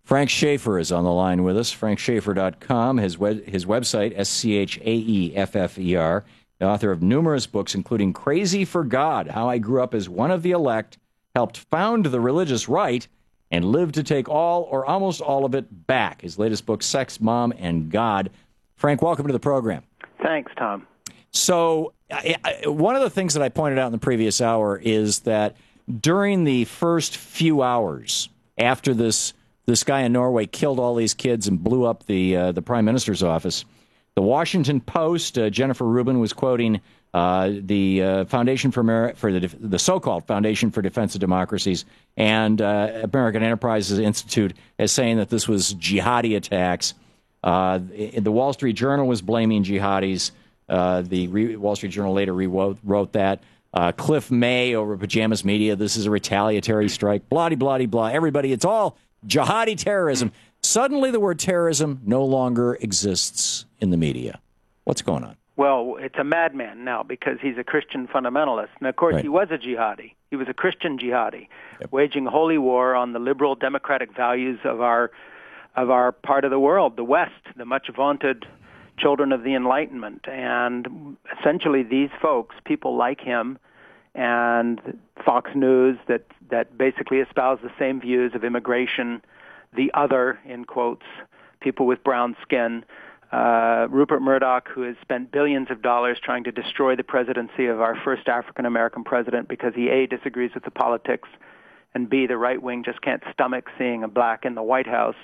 Frank Schaeffer is on the line with us, frankschaeffer.com, his website, SCHAEFFER, the author of numerous books, including Crazy for God, How I Grew Up as One of the Elect, Helped Found the Religious Right, and Lived to Take All or Almost All of It Back. His latest book, Sex, Mom, and God. Frank, welcome to the program. Thanks, Tom. So one of the things that I pointed out in the previous hour is that during the first few hours after this guy in Norway killed all these kids and blew up the Prime Minister's office, the Washington Post, Jennifer Rubin was quoting the Foundation for the so-called Foundation for Defense of Democracies and American Enterprises Institute as saying that this was jihadi attacks. The Wall Street Journal was blaming jihadis. The Wall Street Journal later wrote that. Cliff May over Pajamas Media, this is a retaliatory strike, blah-de-blah-de-blah. Everybody, it's all jihadi terrorism. Suddenly the word terrorism no longer exists in the media. What's going on? Well, it's a madman now because he's a Christian fundamentalist. And, of course, Right. He was a jihadi. He was a Christian jihadi, waging a holy war on the liberal democratic values of our part of the world, the West, the much vaunted children of the Enlightenment. And essentially these folks, people like him and Fox News that basically espouse the same views of immigration, the other, in quotes, people with brown skin, Rupert Murdoch, who has spent billions of dollars trying to destroy the presidency of our first African-American president because he, A, disagrees with the politics, and B, the right wing just can't stomach seeing a black in the White House.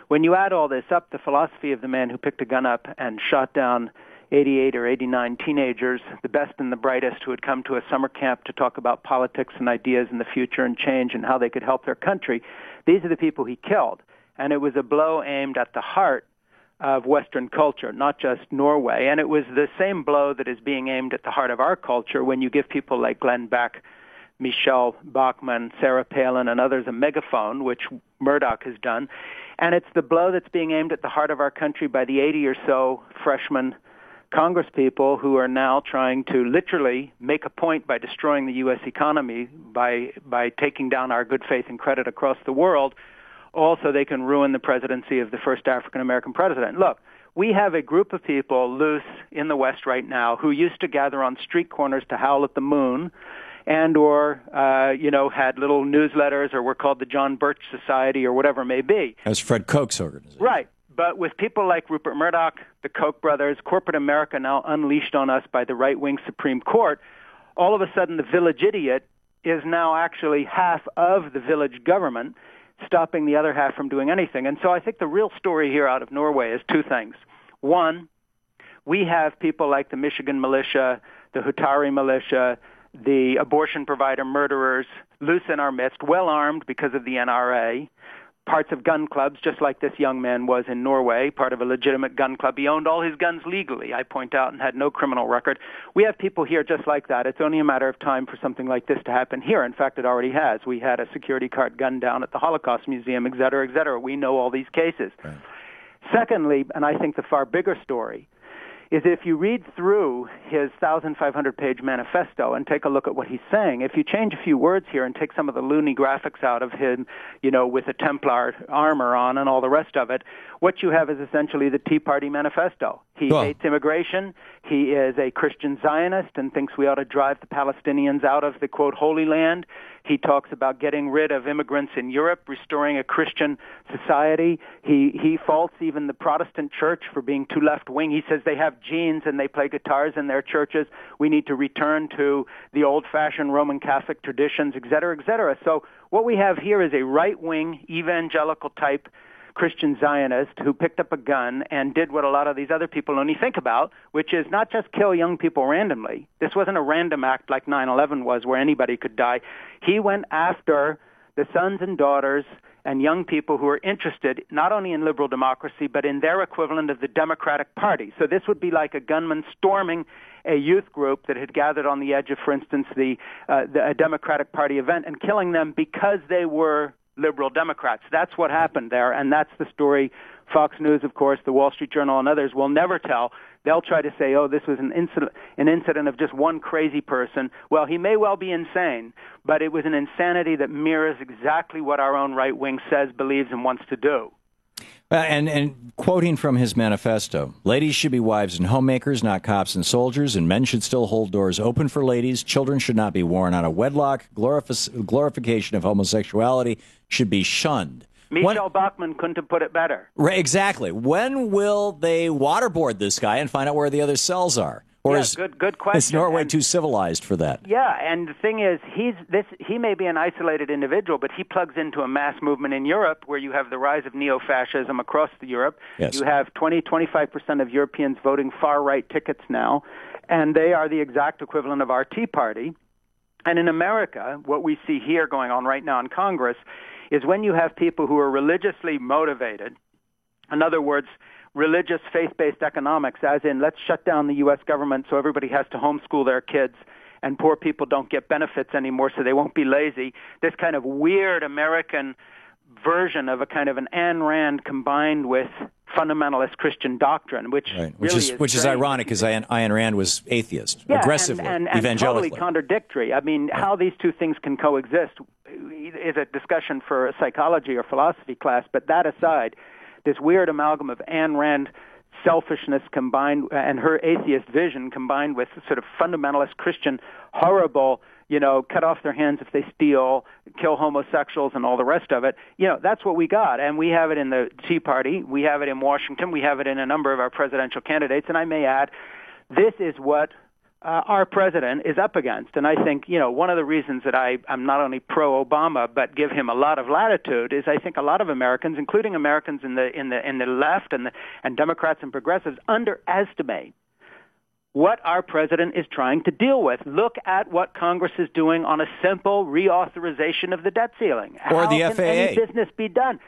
When you add all this up, the philosophy of the man who picked a gun up and shot down 88 or 89 teenagers, the best and the brightest, who had come to a summer camp to talk about politics and ideas in the future and change and how they could help their country, these are the people he killed. And it was a blow aimed at the heart of Western culture, not just Norway. And it was the same blow that is being aimed at the heart of our culture when you give people like Glenn Beck, Michelle Bachmann, Sarah Palin, and others a megaphone, which Murdoch has done. And it's the blow that's being aimed at the heart of our country by the 80 or so freshman congresspeople who are now trying to literally make a point by destroying the U.S. economy, by taking down our good faith and credit across the world. Also, they can ruin the presidency of the first African-American president. Look, we have a group of people loose in the West right now who used to gather on street corners to howl at the moon and or, had little newsletters or were called the John Birch Society or whatever it may be. That's Fred Koch's organization. Right. But with people like Rupert Murdoch, the Koch brothers, corporate America now unleashed on us by the right-wing Supreme Court, all of a sudden the village idiot is now actually half of the village government, stopping the other half from doing anything. And so I think the real story here out of Norway is two things. One, we have people like the Michigan militia, the Hutari militia, the abortion provider murderers loose in our midst, well-armed because of the NRA, parts of gun clubs, just like this young man was in Norway, part of a legitimate gun club. He owned all his guns legally, I point out, and had no criminal record. We have people here just like that. It's only a matter of time for something like this to happen here. In fact, it already has. We had a security card gunned down at the Holocaust Museum, et cetera, et cetera. We know all these cases. Right. Secondly, and I think the far bigger story, is if you read through his 1,500-page manifesto and take a look at what he's saying, if you change a few words here and take some of the loony graphics out of him, with the Templar armor on and all the rest of it, what you have is essentially the Tea Party manifesto. He hates immigration. He is a Christian Zionist and thinks we ought to drive the Palestinians out of the, quote, Holy Land. He talks about getting rid of immigrants in Europe, restoring a Christian society. He faults even the Protestant church for being too left-wing. He says they have genes and they play guitars in their churches. We need to return to the old-fashioned Roman Catholic traditions, et cetera, et cetera. So what we have here is a right-wing evangelical-type Christian Zionist who picked up a gun and did what a lot of these other people only think about, which is not just kill young people randomly. This wasn't a random act like 9/11 was where anybody could die. He went after the sons and daughters and young people who are interested not only in liberal democracy but in their equivalent of the Democratic Party. So this would be like a gunman storming a youth group that had gathered on the edge of, for instance, a Democratic Party event and killing them because they were liberal Democrats. That's what happened there, and that's the story Fox News, of course, the Wall Street Journal, and others will never tell. They'll try to say, oh, this was an incident of just one crazy person. Well, he may well be insane, but it was an insanity that mirrors exactly what our own right wing says, believes, and wants to do. And quoting from his manifesto, ladies should be wives and homemakers, not cops and soldiers, and men should still hold doors open for ladies. Children should not be born out of wedlock. Glorification of homosexuality should be shunned. Michelle Bachmann couldn't have put it better. Right, exactly. When will they waterboard this guy and find out where the other cells are? Or is good question. Is Norway too civilized for that? Yeah, and the thing is, he may be an isolated individual, but he plugs into a mass movement in Europe where you have the rise of neo-fascism across Europe. Yes. You have 25% of Europeans voting far-right tickets now, and they are the exact equivalent of our Tea Party. And in America, what we see here going on right now in Congress is when you have people who are religiously motivated, in other words, religious faith-based economics, as in let's shut down the U.S. government so everybody has to homeschool their kids and poor people don't get benefits anymore so they won't be lazy. This kind of weird American version of a kind of an Ayn Rand combined with fundamentalist Christian doctrine, which is ironic because Ayn Rand was atheist, yeah, aggressively, and evangelically. Totally contradictory. I mean, how these two things can coexist is a discussion for a psychology or philosophy class, but that aside, this weird amalgam of Ayn Rand selfishness combined and her atheist vision combined with sort of fundamentalist Christian horrible, cut off their hands if they steal, kill homosexuals and all the rest of it. That's what we got. And we have it in the Tea Party. We have it in Washington. We have it in a number of our presidential candidates. And I may add, this is what our president is up against. And I think, one of the reasons that I'm not only pro-Obama but give him a lot of latitude is I think a lot of Americans, including Americans in the left and Democrats and progressives, underestimate what our president is trying to deal with. Look at what Congress is doing on a simple reauthorization of the debt ceiling. Or the FAA. How can any business be done?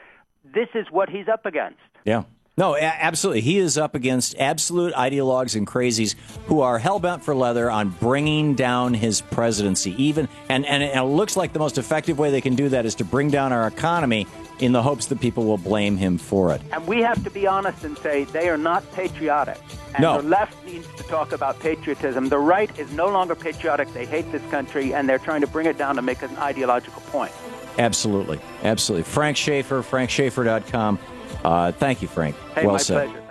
This is what he's up against. Yeah. No, absolutely. He is up against absolute ideologues and crazies who are hell-bent for leather on bringing down his presidency. And it looks like the most effective way they can do that is to bring down our economy in the hopes that people will blame him for it. And we have to be honest and say they are not patriotic. And no. The left needs to talk about patriotism. The right is no longer patriotic. They hate this country, and they're trying to bring it down to make an ideological point. Absolutely. Absolutely. Frank Schaeffer, frankschaeffer.com. Thank you, Frank. Hey, well my said. pleasure.